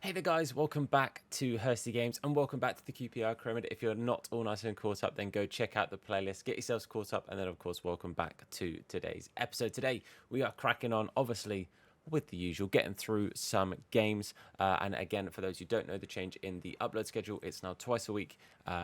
Hey there guys, welcome back to Hursty Games and welcome back to the QPR Pyramid. If you're not all nice and caught up, then go check out the playlist, get yourselves caught up, and then of course welcome back to today's episode. Today we are cracking on, obviously, with the usual, getting through some games. And again, for those who don't know the change in the upload schedule, it's now twice a week,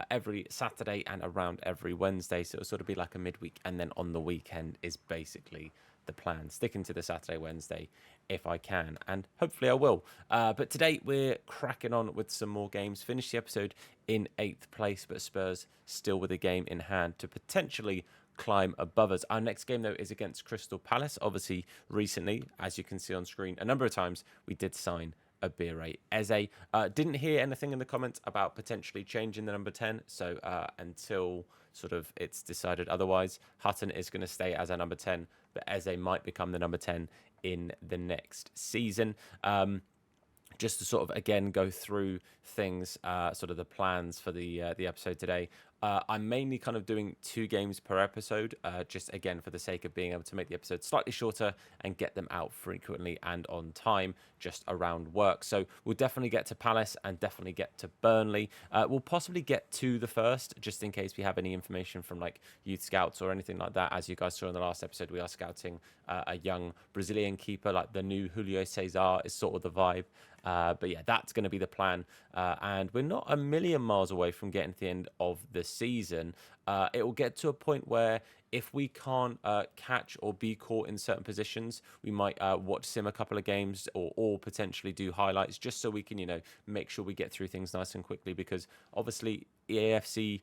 every Saturday and around every Wednesday. So it'll sort of be like a midweek, and then on the weekend is basically the plan, sticking to the Saturday, Wednesday if I can, and hopefully I will. But today we're cracking on with some more games. Finished the episode in 8th place, but Spurs still with a game in hand to potentially climb above us. Our next game, though, is against Crystal Palace. Obviously, recently, as you can see on screen, a number of times we did sign Abire Eze. Didn't hear anything in the comments about potentially changing the number 10, so until sort of it's decided otherwise, Hutton is going to stay as our number 10, but Eze might become the number 10 in the next season. Just to sort of again go through things, sort of the plans for the episode today. I'm mainly kind of doing 2 games per episode, just again for the sake of being able to make the episode slightly shorter and get them out frequently and on time, just around work. So we'll definitely get to Palace and definitely get to Burnley. We'll possibly get to the first, just in case we have any information from like youth scouts or anything like that. As you guys saw in the last episode, we are scouting a young Brazilian keeper, like the new Julio Cesar is sort of the vibe. But yeah, that's going to be the plan. And we're not a million miles away from getting to the end of the season. It will get to a point where if we can't catch or be caught in certain positions, we might watch sim a couple of games or potentially do highlights just so we can, make sure we get through things nice and quickly, because obviously EAFC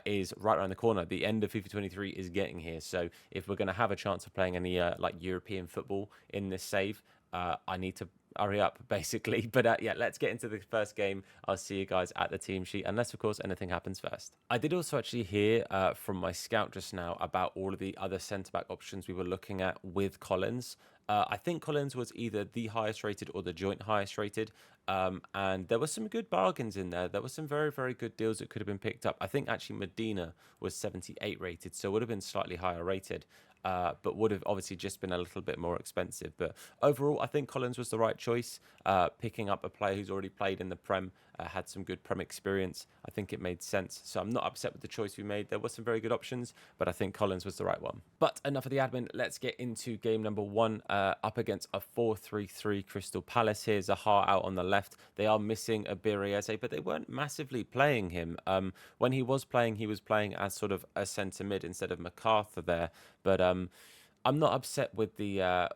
is right around the corner. The end of FIFA 23 is getting here. So if we're going to have a chance of playing any like European football in this save, I need to hurry up, basically. But yeah, let's get into the first game. I'll see you guys at the team sheet, unless, of course, anything happens first. I did also actually hear from my scout just now about all of the other centre-back options we were looking at with Collins. I think Collins was either the highest rated or the joint highest rated. And there were some good bargains in there. There were some very, very good deals that could have been picked up. I think actually Medina was 78 rated, so would have been slightly higher rated. But would have obviously just been a little bit more expensive. But overall, I think Collins was the right choice. Picking up a player who's already played in the Prem, had some good Prem experience. I think it made sense. So I'm not upset with the choice we made. There were some very good options, but I think Collins was the right one. But enough of the admin. Let's get into game number 1, up against a 4-3-3 Crystal Palace. Here's Zaha out on the left. They are missing Abire Eze, but they weren't massively playing him. When he was playing as sort of a centre mid instead of MacArthur there. But I'm not upset with the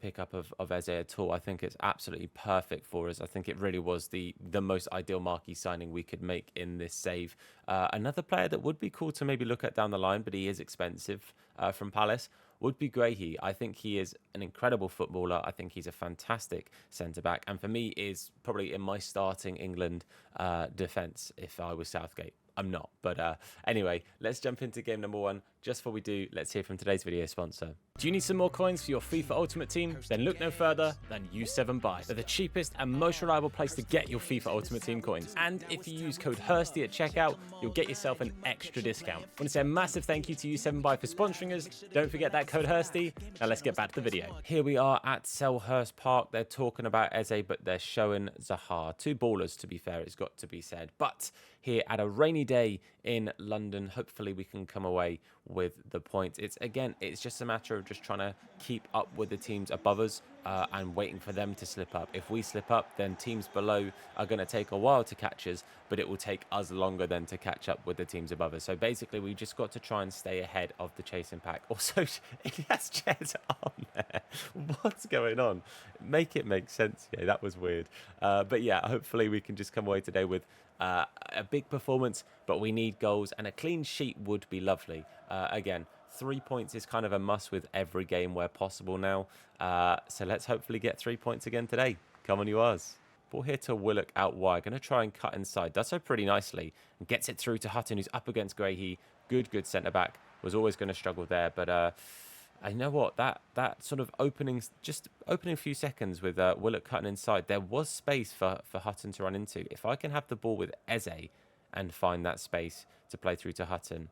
pickup of Eze at all. I think it's absolutely perfect for us. I think it really was the most ideal marquee signing we could make in this save. Another player that would be cool to maybe look at down the line, but he is expensive, from Palace, would be Guehi. I think he is an incredible footballer. I think he's a fantastic centre-back. And for me, is probably in my starting England defence if I was Southgate. I'm not. But anyway, let's jump into game number 1. Just before we do, let's hear from today's video sponsor. Do you need some more coins for your FIFA Ultimate Team? Then look no further than U7Buy. They're the cheapest and most reliable place to get your FIFA Ultimate Team coins. And if you use code Hursty at checkout, you'll get yourself an extra discount. I want to say a massive thank you to U7Buy for sponsoring us. Don't forget that code Hursty. Now let's get back to the video. Here we are at Selhurst Park. They're talking about Eze, but they're showing Zaha. 2 ballers, to be fair, it's got to be said. But here at a rainy day in London, hopefully we can come away with the points. It's just a matter of just trying to keep up with the teams above us and waiting for them to slip up. If we slip up, then teams below are going to take a while to catch us, but it will take us longer than to catch up with the teams above us. So basically, we just got to try and stay ahead of the chasing pack. Also, he has Jed's arm there. What's going on? Make it make sense. Yeah, that was weird. But yeah, hopefully we can just come away today with a big performance, but we need goals, and a clean sheet would be lovely. Again, 3 points is kind of a must with every game where possible now. So let's hopefully get 3 points again today. Come on, you Oz. Ball here to Willock out wide. Going to try and cut inside. Does so pretty nicely. And gets it through to Hutton, who's up against Guehi. Good centre-back. Was always going to struggle there. But I know what, that sort of opening a few seconds with Willock cutting inside, there was space for Hutton to run into. If I can have the ball with Eze and find that space to play through to Hutton,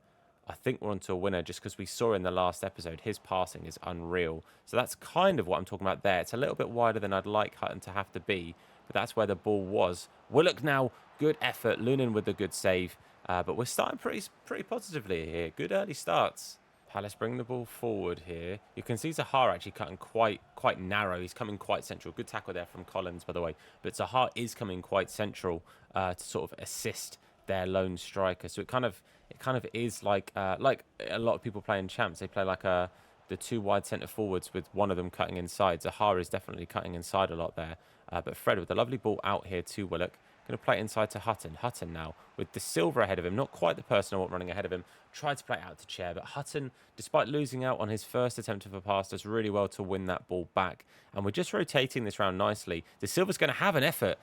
I think we're onto a winner, just because we saw in the last episode his passing is unreal. So that's kind of what I'm talking about there. It's a little bit wider than I'd like Hutton to have to be, but that's where the ball was. Willock now, good effort. Lunin with the good save. But we're starting pretty positively here. Good early starts. Palace bring the ball forward here. You can see Zaha actually cutting quite narrow. He's coming quite central. Good tackle there from Collins, by the way. But Zaha is coming quite central to sort of assist their lone striker. So it kind of is like a lot of people play in champs. They play like the two wide centre forwards with one of them cutting inside. Zaha is definitely cutting inside a lot there. But Fred with a lovely ball out here to Willock. Going to play it inside to Hutton. Hutton now with the silver ahead of him. Not quite the person I want running ahead of him. Tried to play it out to Chair. But Hutton, despite losing out on his first attempt of a pass, does really well to win that ball back. And we're just rotating this round nicely. De Silva's going to have an effort.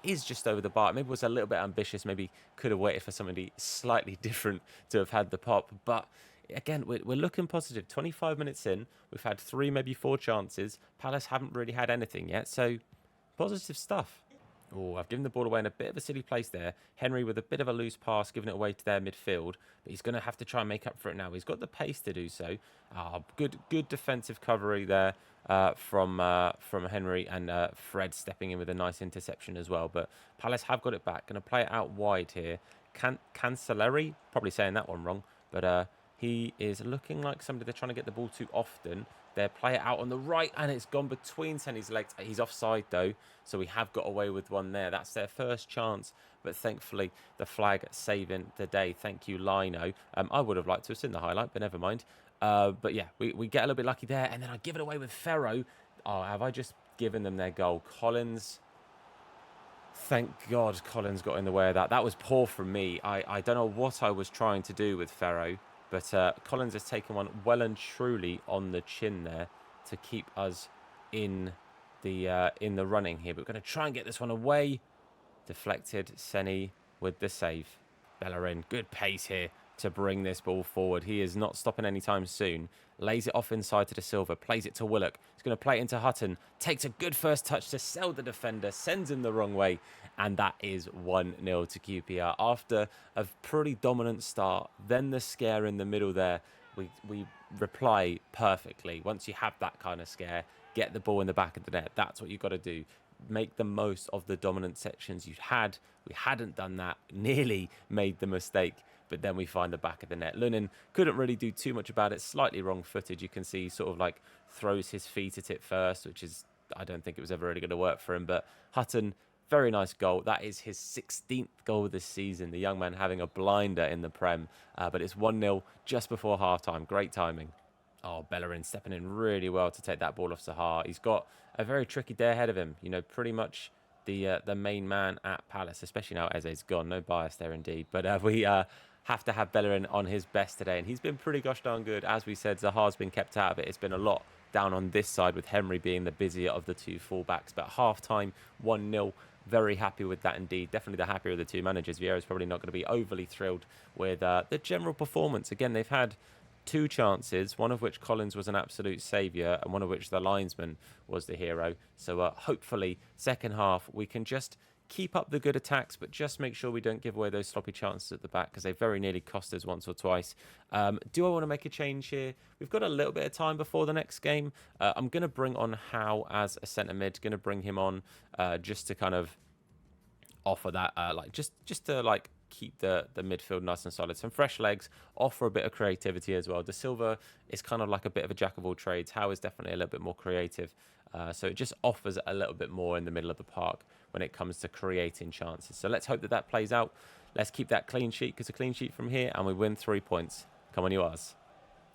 Is just over the bar. Maybe was a little bit ambitious. Maybe could have waited for somebody slightly different to have had the pop. But again, we're looking positive. 25 minutes in. We've had 3, maybe 4 chances. Palace haven't really had anything yet. So positive stuff. Oh, I've given the ball away in a bit of a silly place there. Henry with a bit of a loose pass, giving it away to their midfield. But he's going to have to try and make up for it now. He's got the pace to do so. Good defensive recovery there from Henry, and Fred stepping in with a nice interception as well. But Palace have got it back. Going to play it out wide here. Cancelleri, probably saying that one wrong. But he is looking like somebody they're trying to get the ball to often. They play it out on the right, and it's gone between Senny's legs. He's offside, though, so we have got away with one there. That's their first chance, but thankfully, the flag saving the day. Thank you, Lino. I would have liked to have seen the highlight, but never mind. But yeah, we get a little bit lucky there, and then I give it away with Ferro. Oh, have I just given them their goal? Collins... Thank God Collins got in the way of that. That was poor from me. I don't know what I was trying to do with Ferro. But Collins has taken one well and truly on the chin there to keep us in the running here. But we're going to try and get this one away. Deflected. Senny with the save. Bellerin, good pace here to bring this ball forward. He is not stopping anytime soon. Lays it off inside to De Silva. Plays it to Willock. He's going to play it into Hutton. Takes a good first touch to sell the defender. Sends him the wrong way. And that is 1-0 to QPR. After a pretty dominant start, then the scare in the middle there, we reply perfectly. Once you have that kind of scare, get the ball in the back of the net. That's what you've got to do. Make the most of the dominant sections you had. We hadn't done that. Nearly made the mistake. But then we find the back of the net. Lunin couldn't really do too much about it. Slightly wrong footed. You can see he sort of like throws his feet at it first, which is, I don't think it was ever really going to work for him. But Hutton, very nice goal. That is his 16th goal this season. The young man having a blinder in the Prem. But it's 1-0 just before half-time. Great timing. Oh, Bellerin stepping in really well to take that ball off Zaha. He's got a very tricky day ahead of him. You know, pretty much the main man at Palace, especially now Eze's gone. No bias there indeed. But we have to have Bellerin on his best today. And he's been pretty gosh darn good. As we said, Zaha's been kept out of it. It's been a lot down on this side with Henry being the busier of the two fullbacks. But half-time, 1-0. Very happy with that indeed. Definitely the happier of the two managers. Vieira's probably not going to be overly thrilled with the general performance. Again, they've had 2 chances, one of which Collins was an absolute saviour and one of which the linesman was the hero. So hopefully, second half, we can just keep up the good attacks, but just make sure we don't give away those sloppy chances at the back because they very nearly cost us once or twice. Do I want to make a change here? We've got a little bit of time before the next game. I'm going to bring on Howe as a centre mid. Going to bring him on just to kind of offer that, just to like keep the midfield nice and solid. Some fresh legs, offer a bit of creativity as well. De Silva is kind of like a bit of a jack of all trades. Howe is definitely a little bit more creative. So it just offers a little bit more in the middle of the park when it comes to creating chances. So let's hope that plays out. Let's keep that clean sheet because a clean sheet from here and we win 3 points. Come on, you Oz.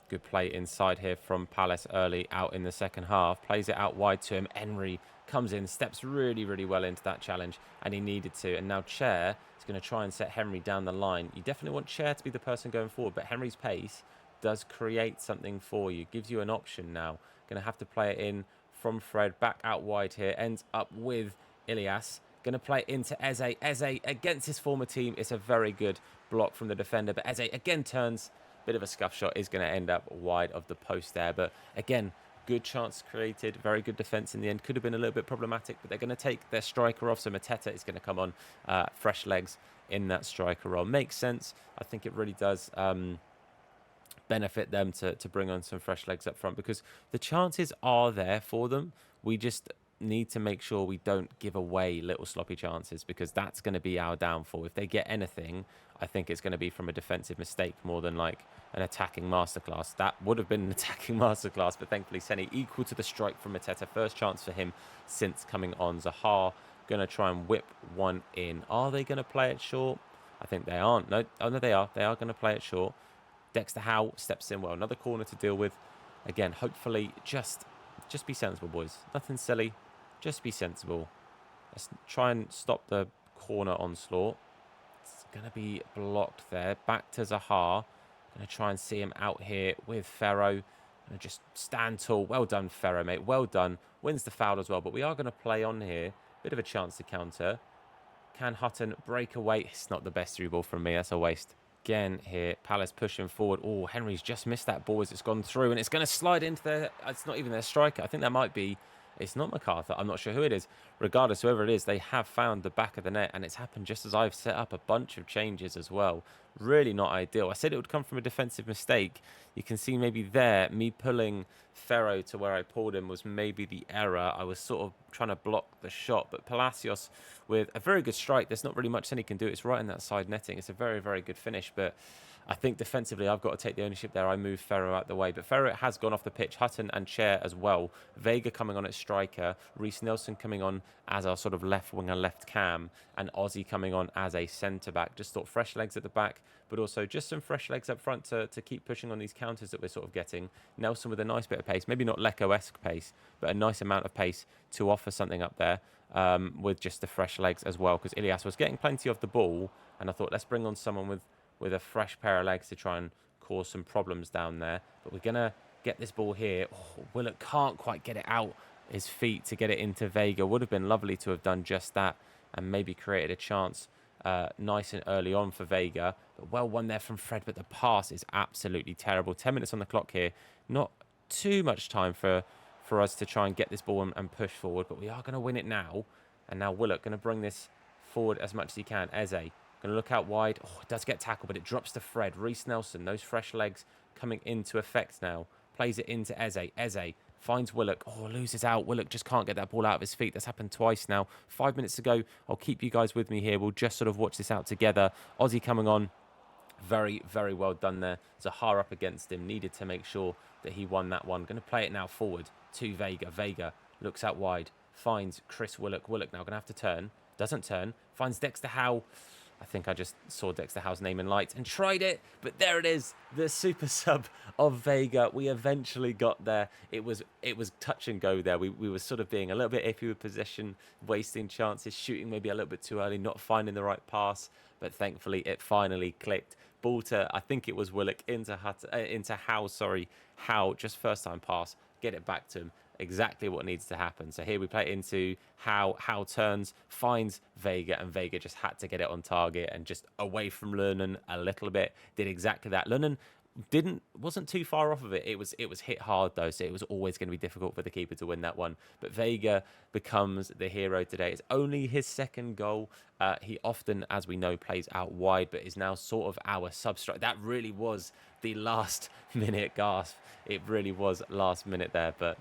Good play inside here from Palace early out in the second half. Plays it out wide to him. Henry comes in, steps really, really well into that challenge and he needed to. And now Chair is going to try and set Henry down the line. You definitely want Chair to be the person going forward, but Henry's pace does create something for you. Gives you an option now. Going to have to play it in from Fred back out wide here. Ends up with Ilias. Going to play it into Eze. Eze against his former team. It's a very good block from the defender. But Eze again turns. Bit of a scuff shot. Is going to end up wide of the post there. But again, good chance created. Very good defence in the end. Could have been a little bit problematic. But they're going to take their striker off. So Mateta is going to come on. Fresh legs in that striker role. Makes sense. I think it really does benefit them to bring on some fresh legs up front. Because the chances are there for them. We just need to make sure we don't give away little sloppy chances, because that's going to be our downfall. If they get anything, I think it's going to be from a defensive mistake more than like an attacking masterclass. That would have been an attacking masterclass, but thankfully Seni equal to the strike from Mateta. First chance for him since coming on. Zaha going to try and whip one in. Are they going to play it short? I think they aren't. No, oh no, they are. They are going to play it short. Dexter Howe steps in well. Another corner to deal with. Again, hopefully, just be sensible, boys. Nothing silly. Just be sensible. Let's try and stop the corner onslaught. It's going to be blocked there. Back to Zaha. Going to try and see him out here with Ferro. And just stand tall. Well done, Ferro, mate. Well done. Wins the foul as well. But we are going to play on here. Bit of a chance to counter. Can Hutton break away? It's not the best through ball from me. That's a waste. Again here, Palace pushing forward. Oh, Henry's just missed that ball as it's gone through, and it's going to slide into their... It's not even their striker. I think that might be... It's not MacArthur. I'm not sure who it is. Regardless, whoever it is, they have found the back of the net, and it's happened just as I've set up a bunch of changes as well. Really not ideal. I said it would come from a defensive mistake. You can see maybe there, me pulling Ferro to where I pulled him was maybe the error. I was sort of trying to block the shot, but Palacios with a very good strike. There's not really much Senny can do. It's right in that side netting. It's a very, very good finish, but I think defensively I've got to take the ownership there. I move Ferro out the way, but Ferro has gone off the pitch. Hutton and Chair as well. Vega coming on at striker. Reece Nelson coming on as our sort of left winger, left cam, and Ozzy coming on as a centre-back. Just thought fresh legs at the back, but also just some fresh legs up front to keep pushing on these counters that we're sort of getting. Nelson with a nice bit of pace, maybe not Leko-esque pace, but a nice amount of pace to offer something up there with just the fresh legs as well, because Ilias was getting plenty of the ball, and I thought let's bring on someone with a fresh pair of legs to try and cause some problems down there. But we're going to get this ball here. Oh, Willock can't quite get it out his feet to get it into Vega. Would have been lovely to have done just that and maybe created a chance nice and early on for Vega. But well won there from Fred, but the pass is absolutely terrible. 10 minutes on the clock here. Not too much time for us to try and get this ball and push forward, but we are going to win it now. And now Willock going to bring this forward as much as he can. Eze going to look out wide. Oh, it does get tackled, but it drops to Fred. Reece Nelson, those fresh legs coming into effect now. Plays it into Eze. Eze finds Willock. Oh, loses out. Willock just can't get that ball out of his feet. That's happened twice now. 5 minutes to go. I'll keep you guys with me here. We'll just sort of watch this out together. Ozzy coming on. Very, very well done there. Zaha up against him. Needed to make sure that he won that one. Going to play it now forward to Vega. Vega looks out wide. Finds Chris Willock. Willock now going to have to turn. Doesn't turn. Finds Dexter Howe. I think I just saw Dexter Howe's name in lights and tried it, but there it is, the super sub of Vega. We eventually got there. It was touch and go there. We were sort of being a little bit iffy with possession, wasting chances, shooting maybe a little bit too early, not finding the right pass, but thankfully it finally clicked. Ball to, I think it was Willock into Howe, Howe, just first time pass, get it back to him. Exactly what needs to happen. So here we play it into Howe. Howe turns, finds Vega, and Vega just had to get it on target and just away from Lernan a little bit. Did exactly that. Lernan wasn't too far off of it. It was hit hard though, so it was always going to be difficult for the keeper to win that one. But Vega becomes the hero today. It's only his second goal. He often, as we know, plays out wide, but is now sort of our substrate. That really was the last minute gasp. It really was last minute there, but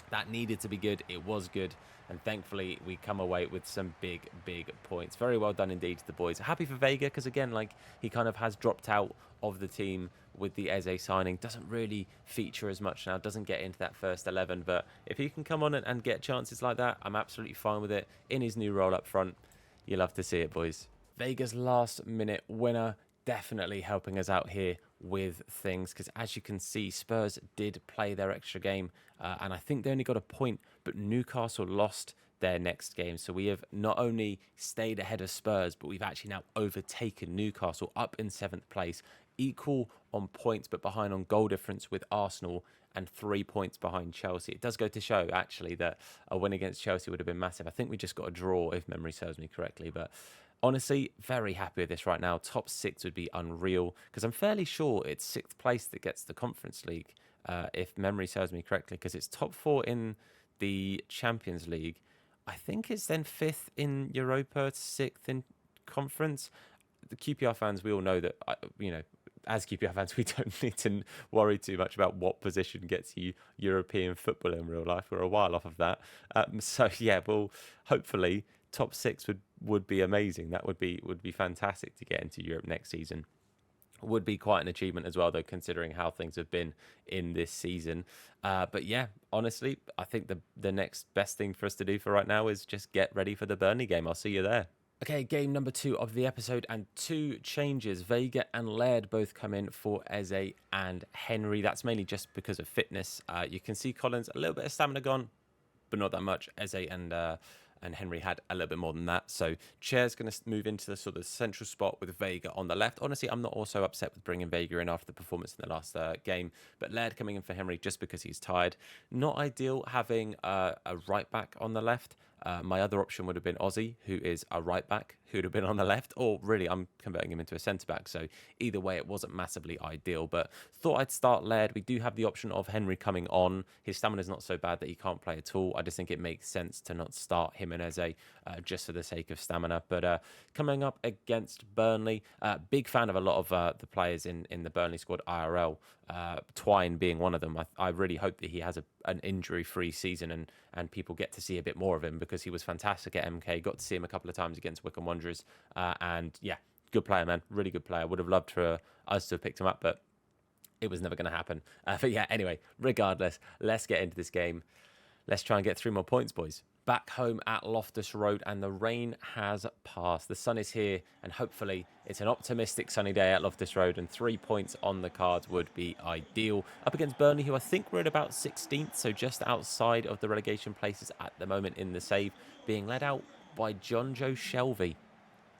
that needed to be good. It was good. And thankfully, we come away with some big, big points. Very well done indeed to the boys. Happy for Vega, because again, like, he kind of has dropped out of the team with the Eze signing. Doesn't really feature as much now. Doesn't get into that first 11. But if he can come on and get chances like that, I'm absolutely fine with it. In his new role up front, you love to see it, boys. Vega's last minute winner. Definitely helping us out here with things, because as you can see, Spurs did play their extra game and I think they only got a point, but Newcastle lost their next game. So we have not only stayed ahead of Spurs, but we've actually now overtaken Newcastle up in 7th place, equal on points but behind on goal difference with Arsenal, and 3 points behind Chelsea. It does go to show actually that a win against Chelsea would have been massive. I think we just got a draw if memory serves me correctly, but honestly, very happy with this right now. Top 6 would be unreal, because I'm fairly sure it's 6th place that gets the Conference League, if memory serves me correctly, because it's top 4 in the Champions League. I think it's then 5th in Europa, 6th in Conference. The QPR fans, we all know that, as QPR fans, we don't need to worry too much about what position gets you European football in real life. We're a while off of that. So yeah, well, hopefully top six would be amazing. That would be fantastic to get into Europe next season. Would be quite an achievement as well, though, considering how things have been in this season. But yeah, honestly, I think the next best thing for us to do for right now is just get ready for the Burnley game. I'll see you there. Okay, game number 2 of the episode, and 2 changes. Vega and Laird both come in for Eze and Henry. That's mainly just because of fitness. You can see Collins, a little bit of stamina gone, but not that much. Eze and Henry had a little bit more than that. So Chair's going to move into the sort of central spot with Vega on the left. Honestly, I'm not also upset with bringing Vega in after the performance in the last game, but Laird coming in for Henry just because he's tired. Not ideal having a right back on the left. My other option would have been Ozzy, who is a right back, who would have been on the left, or really I'm converting him into a centre back. So either way, it wasn't massively ideal, but thought I'd start Laird. We do have the option of Henry coming on. His stamina is not so bad that he can't play at all. I just think it makes sense to not start him and Eze just for the sake of stamina. But coming up against Burnley, big fan of a lot of the players in the Burnley squad IRL. Twine being one of them. I really hope that he has an injury-free season and people get to see a bit more of him, because he was fantastic at MK. Got to see him a couple of times against Wycombe Wanderers. And yeah, good player, man. Really good player. Would have loved for us to have picked him up, but it was never going to happen. But yeah, anyway, regardless, let's get into this game. Let's try and get 3 more points, boys. Back home at Loftus Road, and the rain has passed. The sun is here, and hopefully it's an optimistic sunny day at Loftus Road, and 3 points on the cards would be ideal. Up against Burnley, who I think we're at about 16th, so just outside of the relegation places at the moment in the save, being led out by John Joe Shelvey.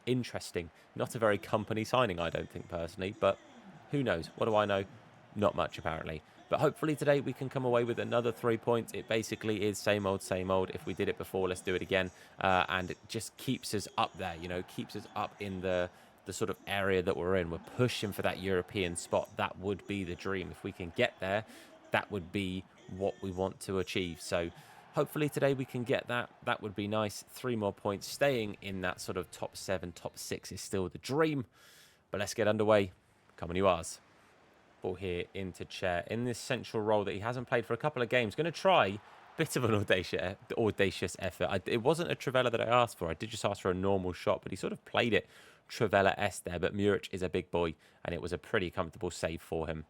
Interesting. Not a very company signing, I don't think, personally, but who knows? What do I know? Not much, apparently. But hopefully today we can come away with another 3 points. It basically is same old, same old. If we did it before, let's do it again. And it just keeps us up there, keeps us up in the sort of area that we're in. We're pushing for that European spot. That would be the dream. If we can get there, that would be what we want to achieve. So hopefully today we can get that. That would be nice. 3 more points. Staying in that sort of top 7, top 6 is still the dream. But let's get underway. Come on, you R's. Ball here into Chair in this central role that he hasn't played for a couple of games. Going to try a bit of an audacious effort. It wasn't a Trivela that I asked for. I did just ask for a normal shot, but he sort of played it Trivela-esque there. But Muric is a big boy, and it was a pretty comfortable save for him.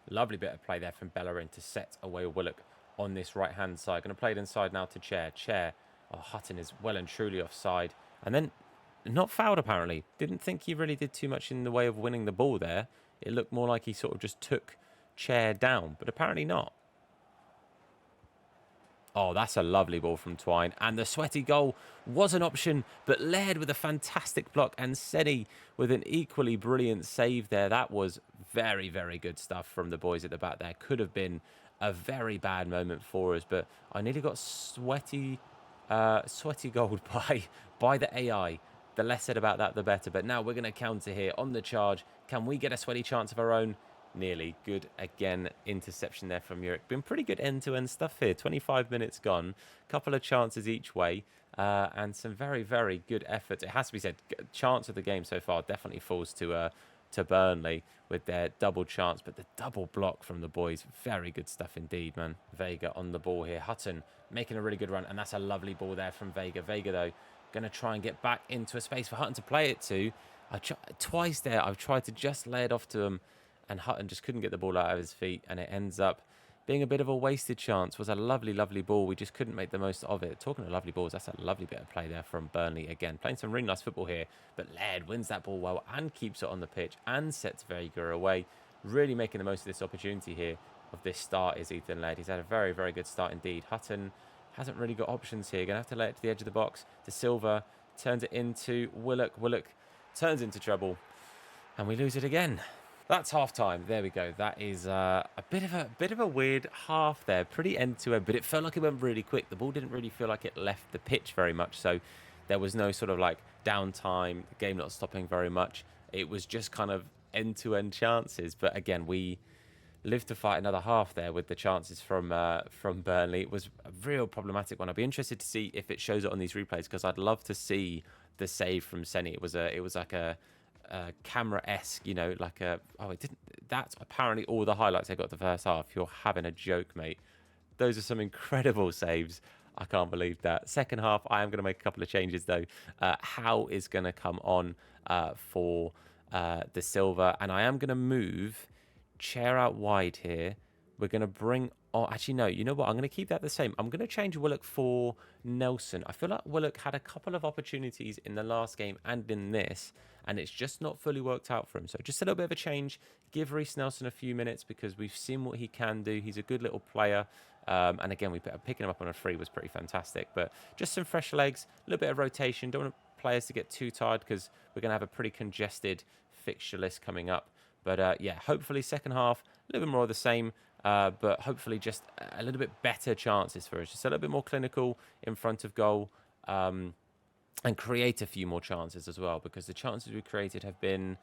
Lovely bit of play there from Bellerin to set away Willock on this right-hand side. Going to play it inside now to Chair. Hutton is well and truly offside. And then not fouled, apparently. Didn't think he really did too much in the way of winning the ball there. It looked more like he sort of just took Chair down, but apparently not. Oh, that's a lovely ball from Twine. And the sweaty goal was an option, but Laird with a fantastic block and Seni with an equally brilliant save there. That was very, very good stuff from the boys at the back there. Could have been a very bad moment for us, but I nearly got sweaty gold by the AI. The less said about that, the better. But now we're going to counter here on the charge. Can we get a sweaty chance of our own? Nearly. Good again. Interception there from Muric. Been pretty good end-to-end stuff here. 25 minutes gone. Couple of chances each way. And some very, very good efforts. It has to be said, chance of the game so far definitely falls to Burnley with their double chance. But the double block from the boys, very good stuff indeed, man. Vega on the ball here. Hutton making a really good run. And that's a lovely ball there from Vega. Vega, though, going to try and get back into a space for Hutton to play it to. Twice there, I've tried to just lay it off to him, and Hutton just couldn't get the ball out of his feet, and it ends up being a bit of a wasted chance. It was a lovely, lovely ball. We just couldn't make the most of it. Talking of lovely balls, that's a lovely bit of play there from Burnley again. Playing some really nice football here, but Laird wins that ball well and keeps it on the pitch and sets Vega away. Really making the most of this opportunity here of this start is Ethan Laird. He's had a very, very good start indeed. Hutton hasn't really got options here. Going to have to lay it to the edge of the box. To Silva. Turns it into Willock. Willock turns into trouble. And we lose it again. That's half-time. There we go. That is a bit of a weird half there. Pretty end-to-end, but it felt like it went really quick. The ball didn't really feel like it left the pitch very much. So there was no sort of like downtime. The game not stopping very much. It was just kind of end-to-end chances. But again, we lived to fight another half there with the chances from Burnley. It was a real problematic one. I'd be interested to see if it shows it on these replays, because I'd love to see the save from Seni. It was like a camera-esque, you know, like a... Oh, it didn't... That's apparently all the highlights I got the first half. You're having a joke, mate. Those are some incredible saves. I can't believe that. Second half, I am going to make a couple of changes, though. Howe is going to come on for the silver, and I am going to move Chair out wide here. We're going to bring... Oh, actually, no. You know what? I'm going to keep that the same. I'm going to change Willock for Nelson. I feel like Willock had a couple of opportunities in the last game and in this, and it's just not fully worked out for him. So just a little bit of a change. Give Reece Nelson a few minutes because we've seen what he can do. He's a good little player. And again, picking him up on a free was pretty fantastic. But just some fresh legs, a little bit of rotation. Don't want players to get too tired because we're going to have a pretty congested fixture list coming up. But yeah, hopefully second half, a little bit more of the same. But hopefully just a little bit better chances for us. Just a little bit more clinical in front of goal. And create a few more chances as well. Because the chances we created have been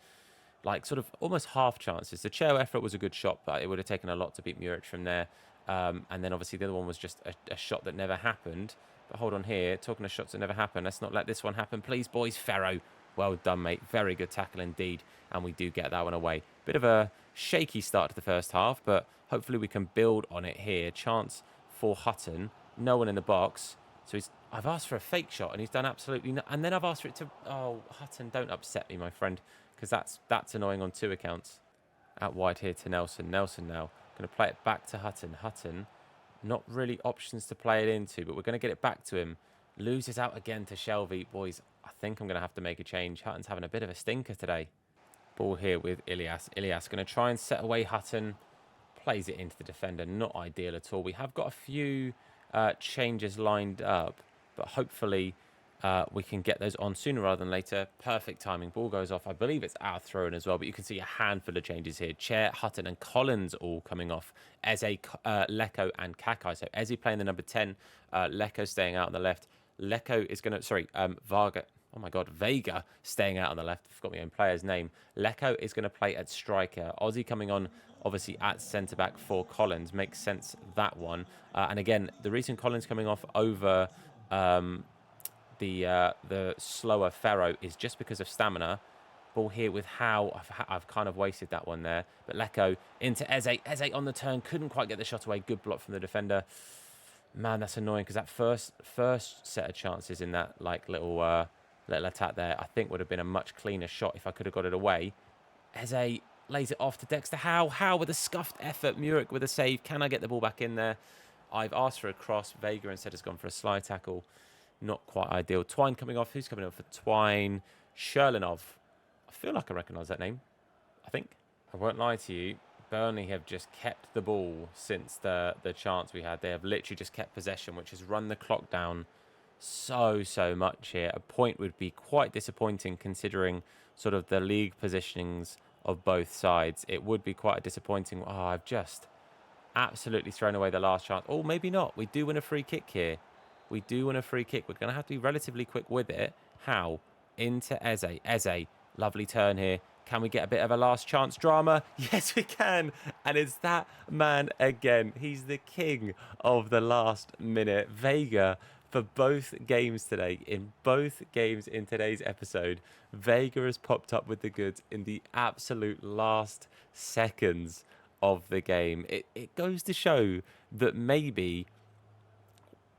like sort of almost half chances. The Cheo effort was a good shot, but it would have taken a lot to beat Muric from there. And then obviously the other one was just a shot that never happened. But hold on here, talking of shots that never happen, let's not let this one happen, please, boys. Ferro, well done, mate. Very good tackle indeed. And we do get that one away. Bit of a shaky start to the first half, but hopefully we can build on it here. Chance for Hutton. No one in the box. So I've asked for a fake shot, and he's done absolutely no... And then I've asked for it to... Oh, Hutton, don't upset me, my friend, because that's annoying on two accounts. Out wide here to Nelson. Nelson now. Going to play it back to Hutton. Hutton, not really options to play it into, but we're going to get it back to him. Loses out again to Shelby. Boys, I think I'm going to have to make a change. Hutton's having a bit of a stinker today. Ball here with Ilias. Ilias going to try and set away Hutton. Plays it into the defender. Not ideal at all. We have got a few changes lined up, but hopefully we can get those on sooner rather than later. Perfect timing. Ball goes off. I believe it's our throw-in as well, but you can see a handful of changes here. Chair, Hutton and Collins all coming off. Eze, Lecco and Kakai. So Eze playing the number 10. Lecco staying out on the left. Lecco is going to... Sorry, Varga... Oh my God, Vega staying out on the left. I forgot my own player's name. Lecco is going to play at striker. Aussie coming on, obviously, at centre-back for Collins. Makes sense, that one. And again, the reason Collins coming off over the slower Ferro is just because of stamina. Ball here with Howe. I've kind of wasted that one there. But Lecco into Eze. Eze on the turn. Couldn't quite get the shot away. Good block from the defender. Man, that's annoying because that first set of chances in that like little attack there, I think would have been a much cleaner shot if I could have got it away. Eze lays it off to Dexter. Howe with a scuffed effort. Muric with a save. Can I get the ball back in there? I've asked for a cross. Vega instead has gone for a slide tackle. Not quite ideal. Twine coming off. Who's coming off for Twine? Sherlinov. I feel like I recognise that name. I think. I won't lie to you. Burnley have just kept the ball since the chance we had. They have literally just kept possession, which has run the clock down so much here. A point would be quite disappointing considering sort of the league positionings of both sides. It would be quite disappointing. Oh, I've just absolutely thrown away the last chance. Oh, maybe not. We do win a free kick here. We do win a free kick. We're going to have to be relatively quick with it. How? Into Eze. Eze, lovely turn here. Can we get a bit of a last chance drama? Yes, we can. And it's that man again. He's the king of the last minute. Vega, for both games today, in both games in today's episode, Vega has popped up with the goods in the absolute last seconds of the game. It goes to show that maybe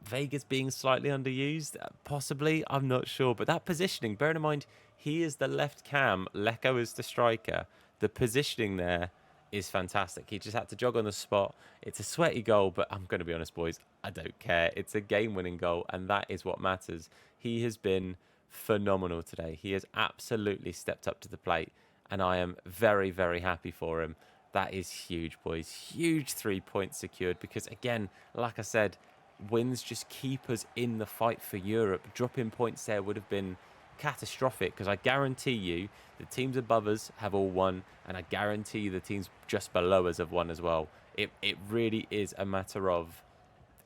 Vega's being slightly underused, possibly, I'm not sure. But that positioning, bearing in mind, he is the left cam, Lecco is the striker. The positioning there is fantastic. He just had to jog on the spot. It's a sweaty goal, but I'm going to be honest, boys, I don't care. It's a game-winning goal, and that is what matters. He has been phenomenal today. He has absolutely stepped up to the plate, and I am very, very happy for him. That is huge, boys. Huge 3 points secured because, again, like I said, wins just keep us in the fight for Europe. Dropping points there would have been catastrophic because I guarantee you the teams above us have all won, and I guarantee you the teams just below us have won as well. It really is a matter of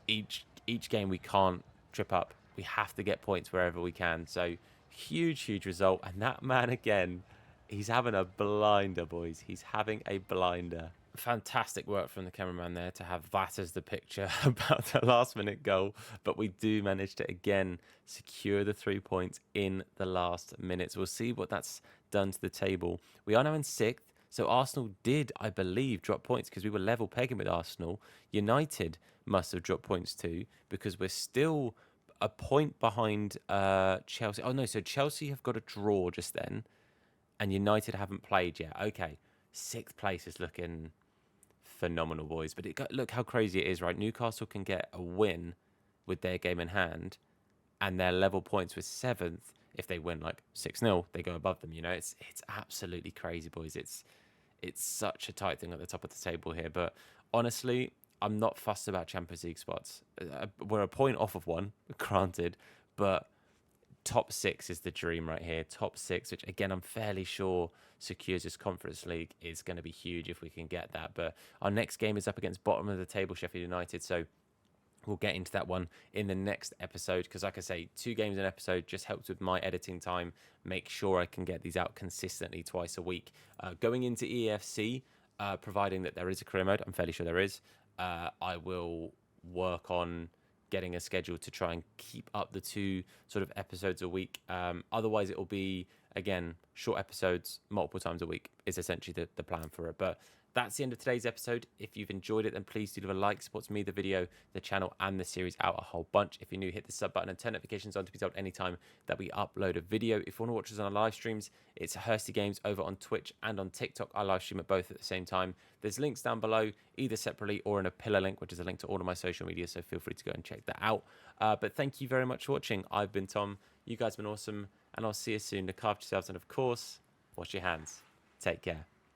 each game we can't trip up. We have to get points wherever we can. So huge result. And that man again, he's having a blinder, boys. He's having a blinder. fantastic work from the cameraman there to have that as the picture about the last minute goal. But we do manage to again secure the 3 points in the last minutes. We'll see what that's done to the table. We are now in sixth. So Arsenal did, I believe, drop points because we were level pegging with Arsenal. United must have dropped points too because we're still a point behind Chelsea. Oh no, so Chelsea have got a draw just then, and United haven't played yet. Okay, sixth place is looking phenomenal, boys. But look how crazy it is, right? Newcastle can get a win with their game in hand, and they're level points with seventh. If they win like 6-0, they go above them. You know, it's absolutely crazy, boys. It's such a tight thing at the top of the table here. But honestly, I'm not fussed about Champions League spots. We're a point off of one, granted, but top six is the dream right here. Top six, which again, I'm fairly sure secures this Conference League, is going to be huge if we can get that. But our next game is up against bottom of the table, Sheffield United. So we'll get into that one in the next episode because, like I say, 2 games an episode just helps with my editing time. Make sure I can get these out consistently twice a week. Going into EFC, providing that there is a career mode, I'm fairly sure there is, I will work on getting a schedule to try and keep up the 2 sort of episodes a week. Otherwise, it will be, again, short episodes multiple times a week is essentially the plan for it. But that's the end of today's episode. If you've enjoyed it, then please do leave a like. Supports me, the video, the channel, and the series out a whole bunch. If you're new, hit the sub button and turn notifications on to be told anytime that we upload a video. If you want to watch us on our live streams, it's Hursty Games over on Twitch and on TikTok. I live stream at both at the same time. There's links down below, either separately or in a pillar link, which is a link to all of my social media, so feel free to go and check that out. But thank you very much for watching. I've been Tom. You guys have been awesome, and I'll see you soon. Look after yourselves, and of course, wash your hands. Take care.